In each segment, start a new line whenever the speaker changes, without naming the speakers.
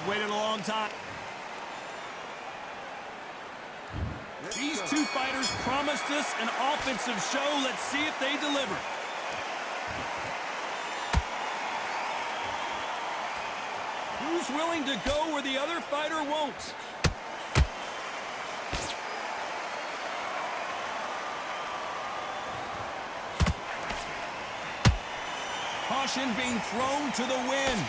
We've waited a long time. These two fighters promised us an offensive show. Let's see if they deliver. Who's willing to go where the other fighter won't? Caution being thrown to the wind.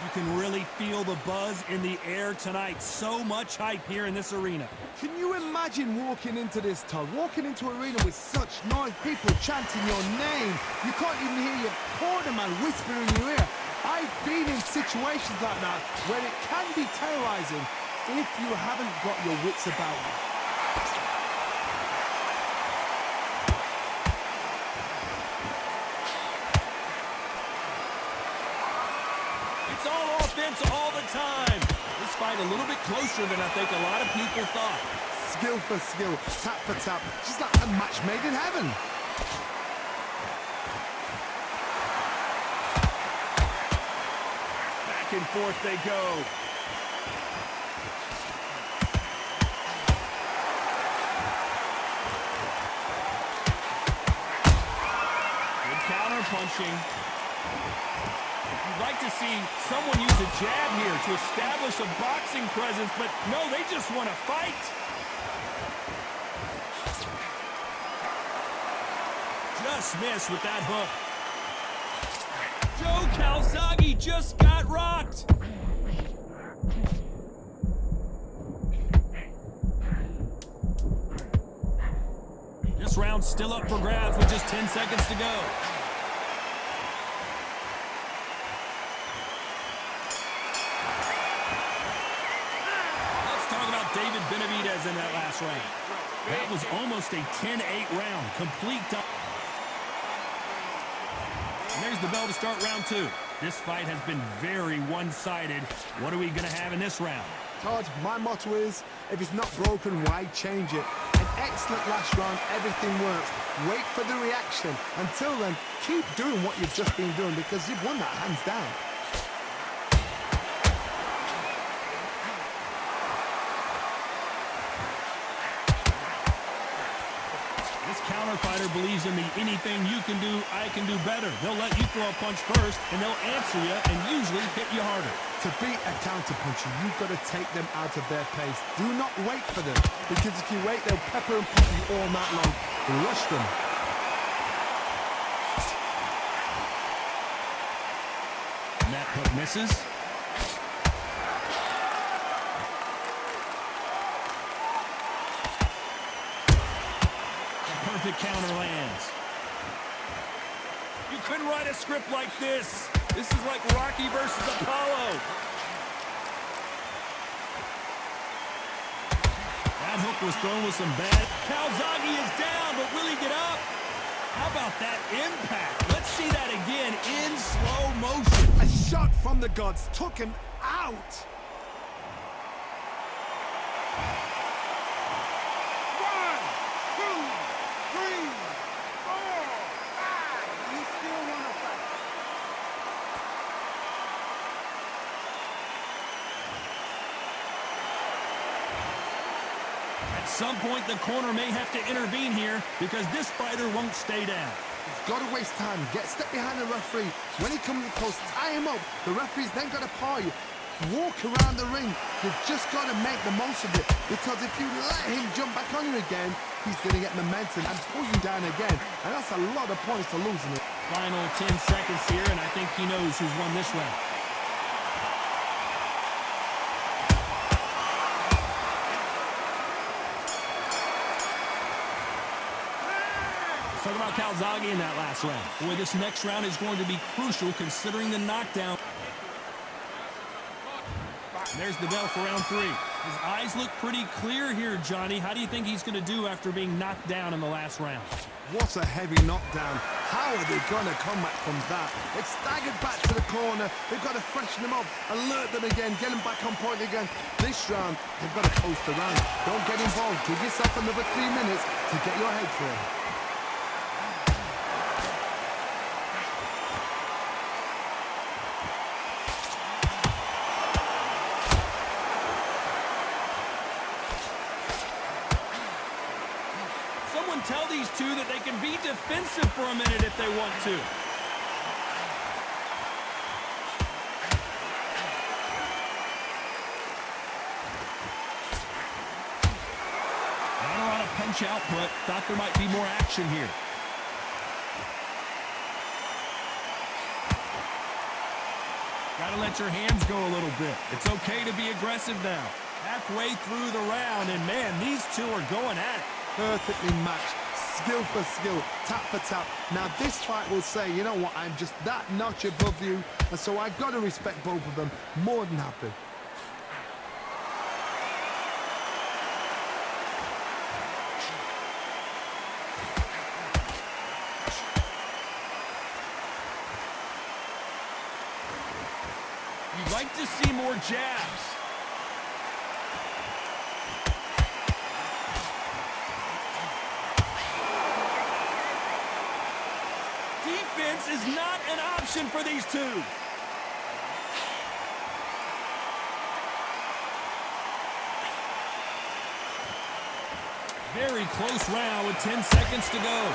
You can really feel the buzz in the air tonight. So much hype here in this arena.
Can you imagine walking into this, Todd? Walking into an arena with such noise, people chanting your name. You can't even hear your corner man whispering in your ear. I've been in situations like that where it can be terrorizing if you haven't got your wits about you.
It's all offense all the time. This fight a little bit closer than I think a lot of people thought.
Skill for skill, tap for tap, just like a match made in heaven.
Back and forth they go. Good counter punching. You'd like to see someone use a jab here to establish a boxing presence, but no, they just want to fight. Just missed with that hook. Joe Calzaghe just got rocked. This round's still up for grabs with just 10 seconds to go. David Benavidez in that last round. That was almost a 10-8 round. Complete. And there's the bell to start round two. This fight has been very one-sided. What are we going to have in this round?
Todd, my motto is, if it's not broken, why change it? An excellent last round, everything works. Wait for the reaction. Until then, keep doing what you've just been doing because you've won that hands down.
Counter fighter believes in the anything you can do, I can do better. They'll let you throw a punch first, and they'll answer you and usually hit you harder.
To beat a counter puncher, you've got to take them out of their pace. Do not wait for them, because if you wait, they'll pepper and pop you all night long. Rush them.
And that hook misses. Perfect counter lands. You couldn't write a script like this. This is like Rocky versus Apollo. That hook was thrown with some bad. Calzaghe is down, but will he get up? How about that impact? Let's see that again in slow motion.
A shot from the gods took him out.
At some point, the corner may have to intervene here because this fighter won't stay down.
He's got to waste time. Get step behind the referee. When he comes close, tie him up. The referee's then got to paw you. Walk around the ring. You've just got to make the most of it. Because if you let him jump back on you again, he's going to get momentum and pull you down again. And that's a lot of points to losing it.
Final 10 seconds here, and I think he knows who's won this round. Talk about Calzaghe in that last round. Boy, this next round is going to be crucial considering the knockdown. And there's the bell for round three. His eyes look pretty clear here, Johnny. How do you think he's going to do after being knocked down in the last round?
What a heavy knockdown. How are they going to come back from that? They've staggered back to the corner. They've got to freshen them up, alert them again, get them back on point again. This round, they've got to coast around. Don't get involved. Give yourself another 3 minutes to get your head clear.
two that they can be defensive for a minute if they want to. Not a lot of punch output. Thought there might be more action here. Gotta let your hands go a little bit. It's okay to be aggressive now. Halfway through the round, and man, these two are going at it.
Perfectly matched, skill for skill, tap for tap. Now this fight will say, you know what, I'm just that notch above you, and so I gotta respect both of them. More than happy.
You'd like to see more jabs. Defense is not an option for these two. Very close round with 10 seconds to go.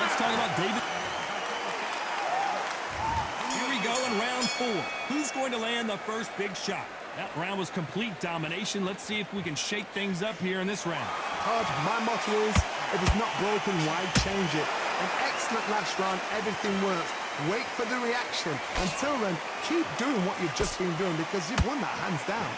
Let's talk about David. Here we go in round 4. Who's going to land the first big shot? That round was complete domination. Let's see if we can shake things up here in this round.
Todd, my motto is, if it's not broken, why change it? An excellent last round, everything works. Wait for the reaction. Until then, keep doing what you've just been doing because you've won that hands down.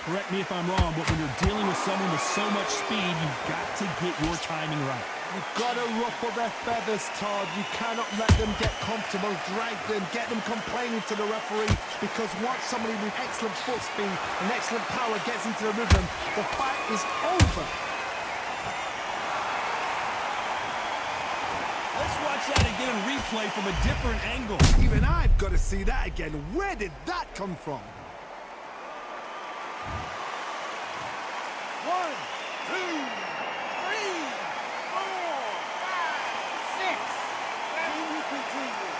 Correct me if I'm wrong, but when you're dealing with someone with so much speed, you've got to get your timing right.
You've got to ruffle their feathers, Todd. You cannot let them get comfortable, drag them, get them complaining to the referee, because once somebody with excellent foot speed and excellent power gets into the rhythm, the fight is over.
Let's watch that again and replay from a different angle.
Even I've got to see that again. Where did that come from?
1, 2, 3, 4, 5, 6, 7, we continue.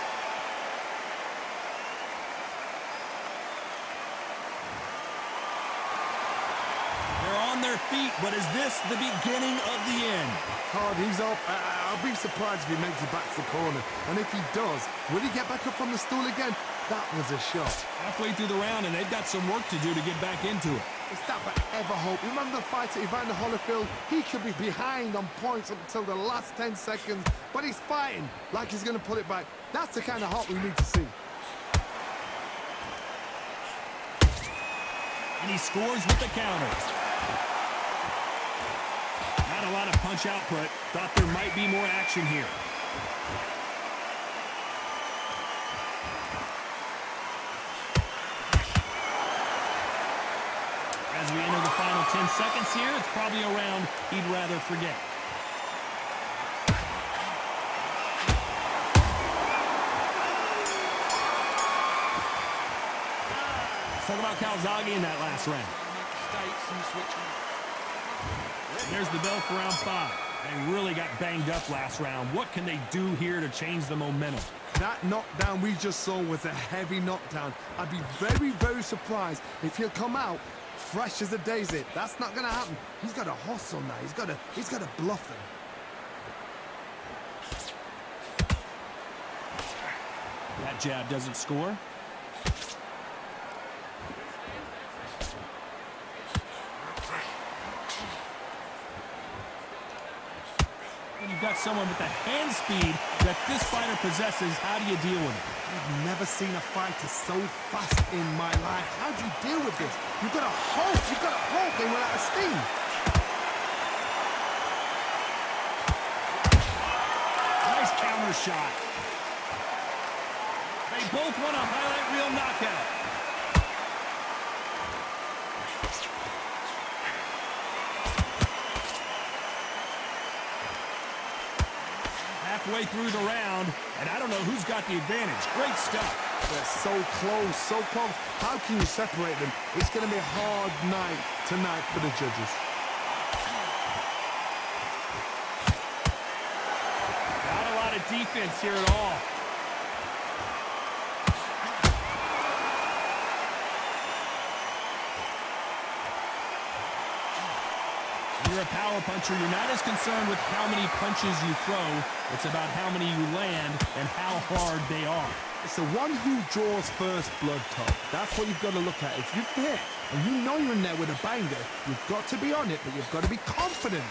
They're on their feet, but is this the beginning of the end?
Todd, he's up. I'll be surprised if he makes it back to the corner. And if he does, will he get back up from the stool again? That was a shot.
Halfway through the round, and they've got some work to do to get back into it.
Is that ever hope? Remember the fight at Evander Holyfield? He could be behind on points up until the last 10 seconds, but he's fighting like he's going to pull it back. That's the kind of hope we need to see.
And he scores with the counter. Not a lot of punch output. Thought there might be more action here. As we enter the final 10 seconds here, it's probably a round he'd rather forget. Let's talk about Calzaghe in that last round. There's the bell for round 5. They really got banged up last round. What can they do here to change the momentum?
That knockdown we just saw was a heavy knockdown. I'd be very, very surprised if he'll come out fresh as a daisy. That's not going to happen. He's got to hustle now. He's got to bluff them.
That jab doesn't score. When you've got someone with the hand speed that this fighter possesses, how do you deal with it?
I've never seen a fighter so fast in my life. How do you deal with this? You've got to hope. You've got to hope they run out of steam.
Nice counter shot. They both want a highlight reel knockout. Halfway through the round, and I don't know who's got the advantage. Great stuff.
They're so close, so close. How can you separate them? It's going to be a hard night tonight for the judges.
defense here at all. When you're a power puncher, you're not as concerned with how many punches you throw. It's about how many you land and how hard they are.
It's the one who draws first blood, Todd. That's what you've got to look at. If you hit and you know you're in there with a banger, you've got to be on it, but you've got to be confident.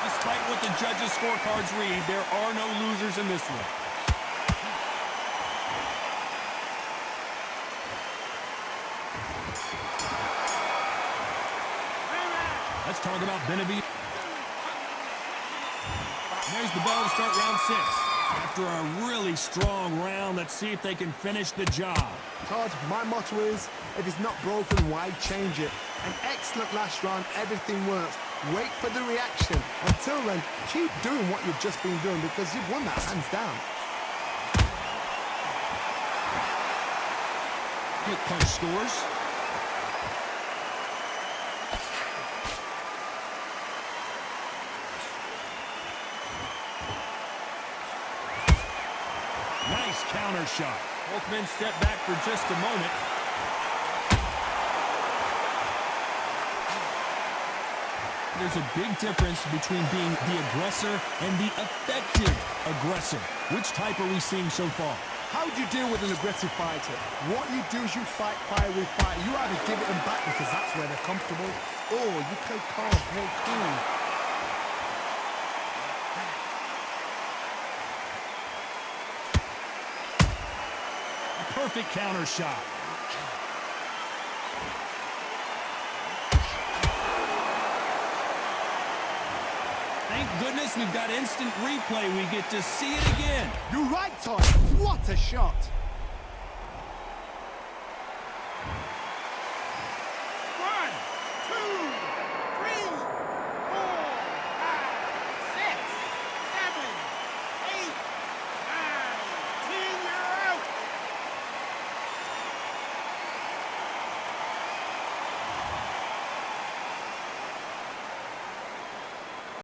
Despite what the judges' scorecards read, there are no losers in this one. Let's talk about Benavidez. There's the bell to start round 6. After a really strong round, let's see if they can finish the job.
Todd, my motto is, if it's not broken, why change it? An excellent last round, everything works. Wait for the reaction. Until then, keep doing what you've just been doing because you've won that hands down.
Quick punch scores. Nice counter shot. Both men step back for just a moment. There's a big difference between being the aggressor and the effective aggressor. Which type are we seeing so far?
How do you deal with an aggressive fighter? What you do is you fight fire with fire. You either give it them back because that's where they're comfortable, or you play calm, play cool.
Perfect counter shot. Thank goodness we've got instant replay. We get to see it again.
You're right, Todd. What a shot.